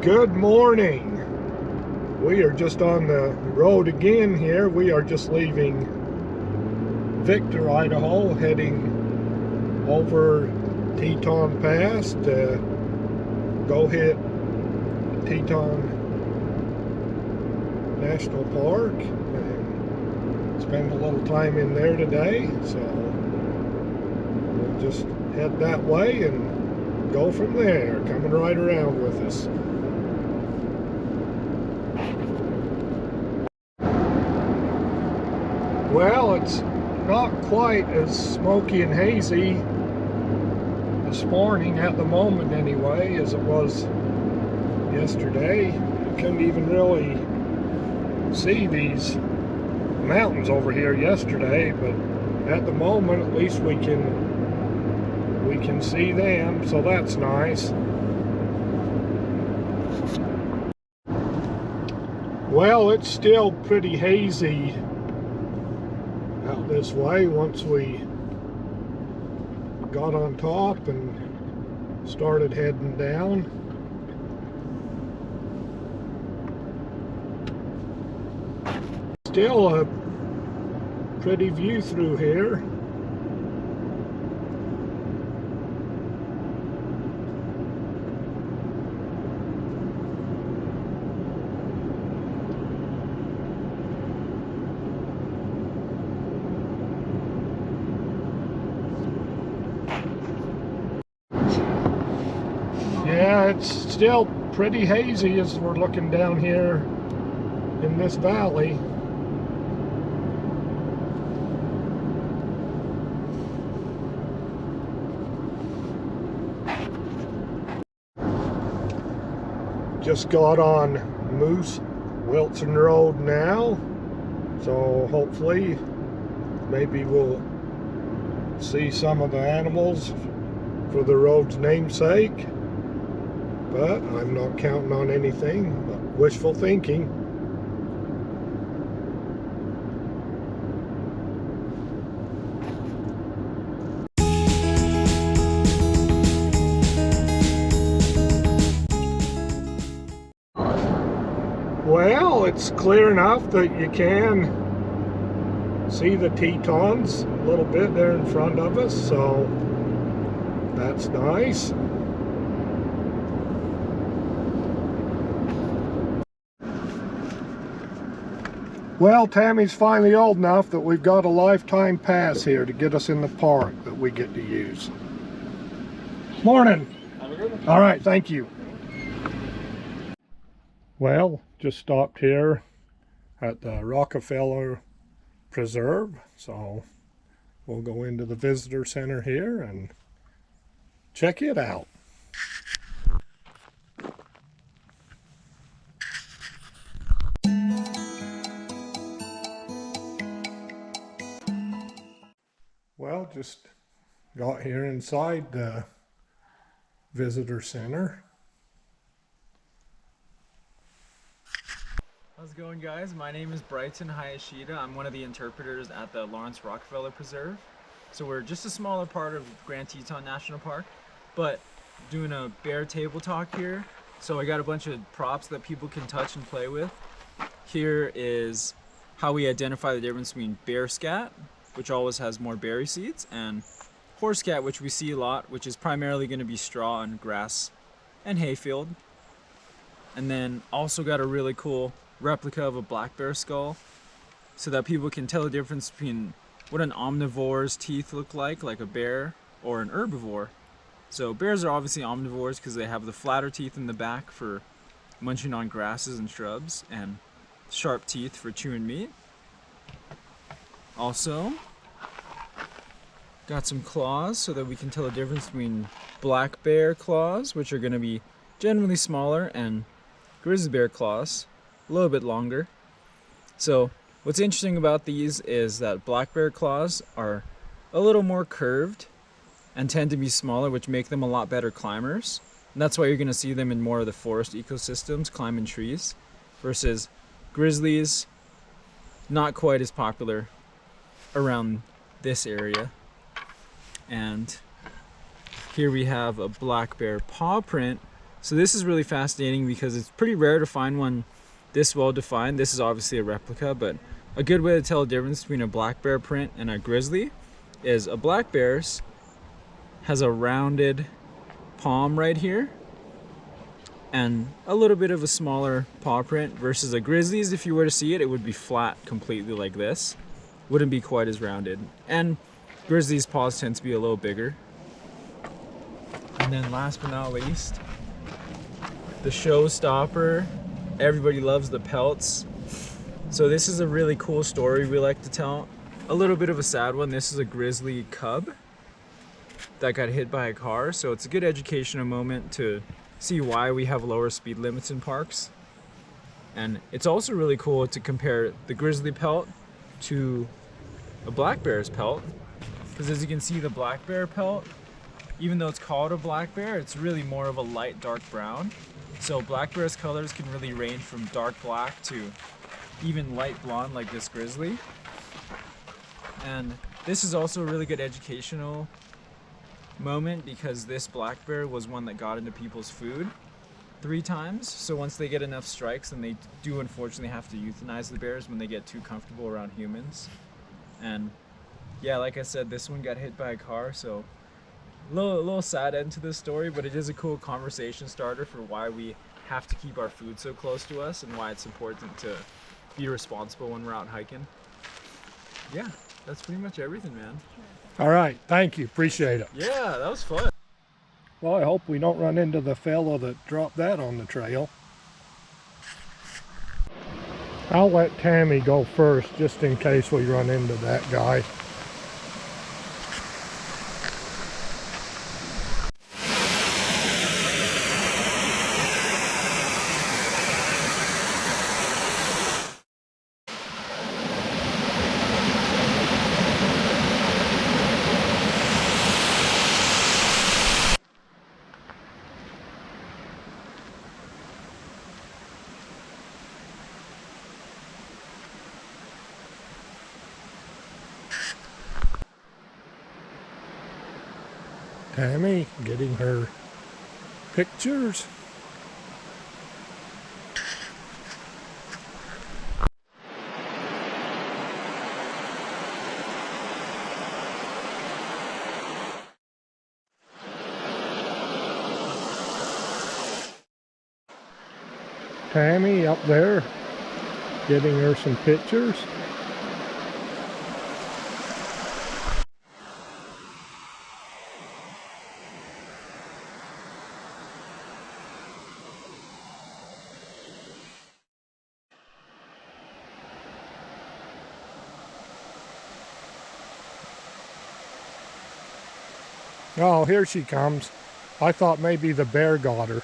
Good morning. We are just on the road again here. We are just leaving Victor, Idaho, heading over Teton Pass to go hit Teton National Park and spend a little time in there today. So we'll just head that way and go from there, coming right around with us. Well, it's not quite as smoky and hazy this morning, at the moment anyway, as it was yesterday. You couldn't even really see these mountains over here yesterday, but at the moment at least we can see them, so that's nice. Well, it's still pretty hazy out this way once we got on top and started heading down. Still a pretty view through here. Yeah, it's still pretty hazy as we're looking down here in this valley. Just got on Moose Wilson Road now, so hopefully maybe we'll see some of the animals for the road's namesake. But I'm not counting on anything but wishful thinking. Well, it's clear enough that you can see the Tetons a little bit there in front of us, so that's nice. Well, Tammy's finally old enough that we've got a lifetime pass here to get us in the park that we get to use. Morning. Have a good one. All right, thank you. Well, just stopped here at the Rockefeller Preserve, so we'll go into the visitor center here and check it out. Well, just got here inside the visitor center. How's it going, guys? My name is Brighton Hayashida. I'm one of the interpreters at the Lawrence Rockefeller Preserve. So we're just a smaller part of Grand Teton National Park, but doing a bear table talk here. So I got a bunch of props that people can touch and play with. Here is how we identify the difference between bear scat, which always has more berry seeds, and horse cat, which we see a lot, which is primarily going to be straw and grass and hayfield. And then also got a really cool replica of a black bear skull so that people can tell the difference between what an omnivore's teeth look like a bear, or an herbivore. So bears are obviously omnivores because they have the flatter teeth in the back for munching on grasses and shrubs, and sharp teeth for chewing meat. Also got some claws so that we can tell the difference between black bear claws, which are going to be generally smaller, and grizzly bear claws, a little bit longer. So what's interesting about these is that black bear claws are a little more curved and tend to be smaller, which make them a lot better climbers. And that's why you're going to see them in more of the forest ecosystems climbing trees, versus grizzlies, not quite as popular around this area. And here we have a black bear paw print. So this is really fascinating because it's pretty rare to find one this well defined. This is obviously a replica, but a good way to tell the difference between a black bear print and a grizzly is a black bear's has a rounded palm right here and a little bit of a smaller paw print, versus a grizzly's, if you were to see it, it would be flat completely like this. Wouldn't be quite as rounded. And grizzly's paws tend to be a little bigger. And then last but not least, the showstopper. Everybody loves the pelts. So this is a really cool story we like to tell. A little bit of a sad one. This is a grizzly cub that got hit by a car. So it's a good educational moment to see why we have lower speed limits in parks. And it's also really cool to compare the grizzly pelt to a black bear's pelt. Because as you can see, the black bear pelt, even though it's called a black bear, it's really more of a light dark brown. So black bear's colors can really range from dark black to even light blonde like this grizzly. And this is also a really good educational moment because this black bear was one that got into people's food 3 times. So once they get enough strikes, then they do unfortunately have to euthanize the bears when they get too comfortable around humans. And yeah, like I said, this one got hit by a car, so a little sad end to this story, but it is a cool conversation starter for why we have to keep our food so close to us and why it's important to be responsible when we're out hiking. Yeah, that's pretty much everything, man. All right, thank you, appreciate it. Yeah, that was fun. Well, I hope we don't run into the fellow that dropped that on the trail. I'll let Tammy go first just in case we run into that guy. Tammy getting her pictures. Tammy up there getting her some pictures. Oh, here she comes. I thought maybe the bear got her.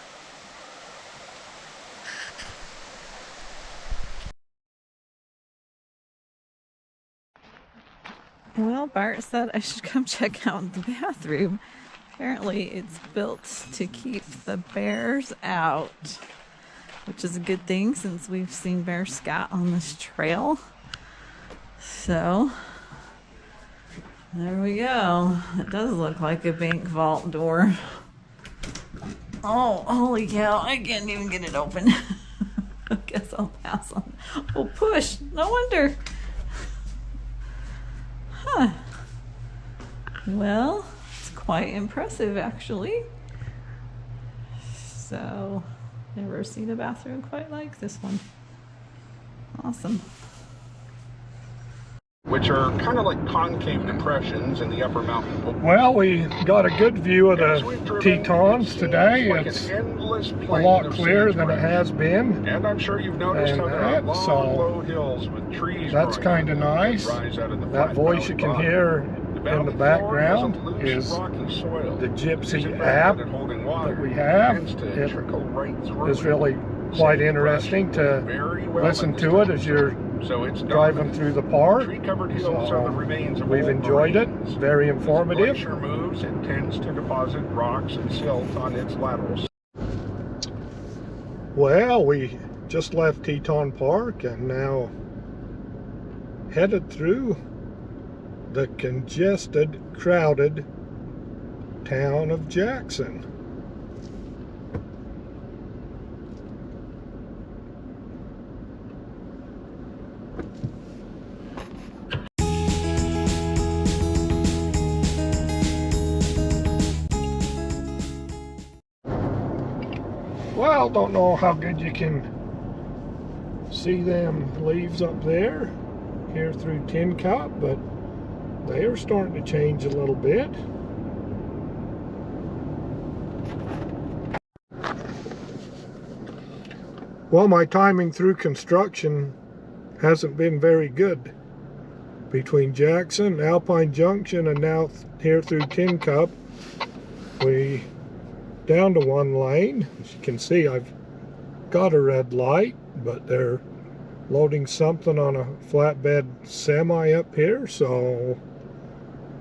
Well, Bart said I should come check out the bathroom. Apparently it's built to keep the bears out, which is a good thing since we've seen bear scat on this trail. So there we go. It does look like a bank vault door. Oh, holy cow, I can't even get it open. I guess I'll pass on. Oh, push. No wonder. Huh. Well, it's quite impressive actually. So, never seen a bathroom quite like this one. Awesome. Which are kind of like concave depressions in the upper mountain. Well, we got a good view of the Tetons today. It's a lot clearer than it has been. And I'm sure you've noticed how there are long, low hills with trees. That's kind of nice. That voice you can hear in the background is the Gypsy app that we have. It is really quite interesting to listen to it as you're driving through the park. So we've enjoyed it. It's very informative. Glacier moves, it tends to deposit rocks and silt on its laterals. Well, we just left Teton Park and now headed through the congested, crowded town of Jackson. Well, don't know how good you can see them leaves up there here through Tin Cup, but they are starting to change a little bit. Well, my timing through construction hasn't been very good. Between Jackson, Alpine Junction, and now here through Tin Cup, we down to one lane. As you can see, I've got a red light, but they're loading something on a flatbed semi up here, so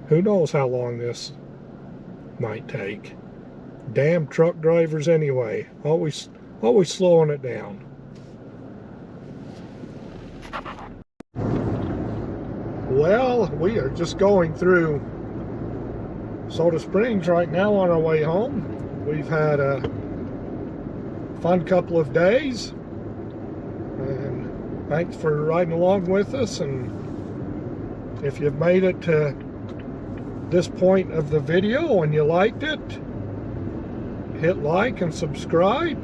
who knows how long this might take. Damn truck drivers anyway, always slowing it down. Well, we are just going through Soda Springs right now on our way home. We've had a fun couple of days, and thanks for riding along with us. And if you've made it to this point of the video and you liked it, hit like and subscribe.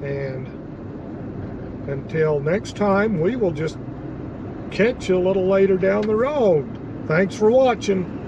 And until next time, we will just catch you a little later down the road. Thanks for watching.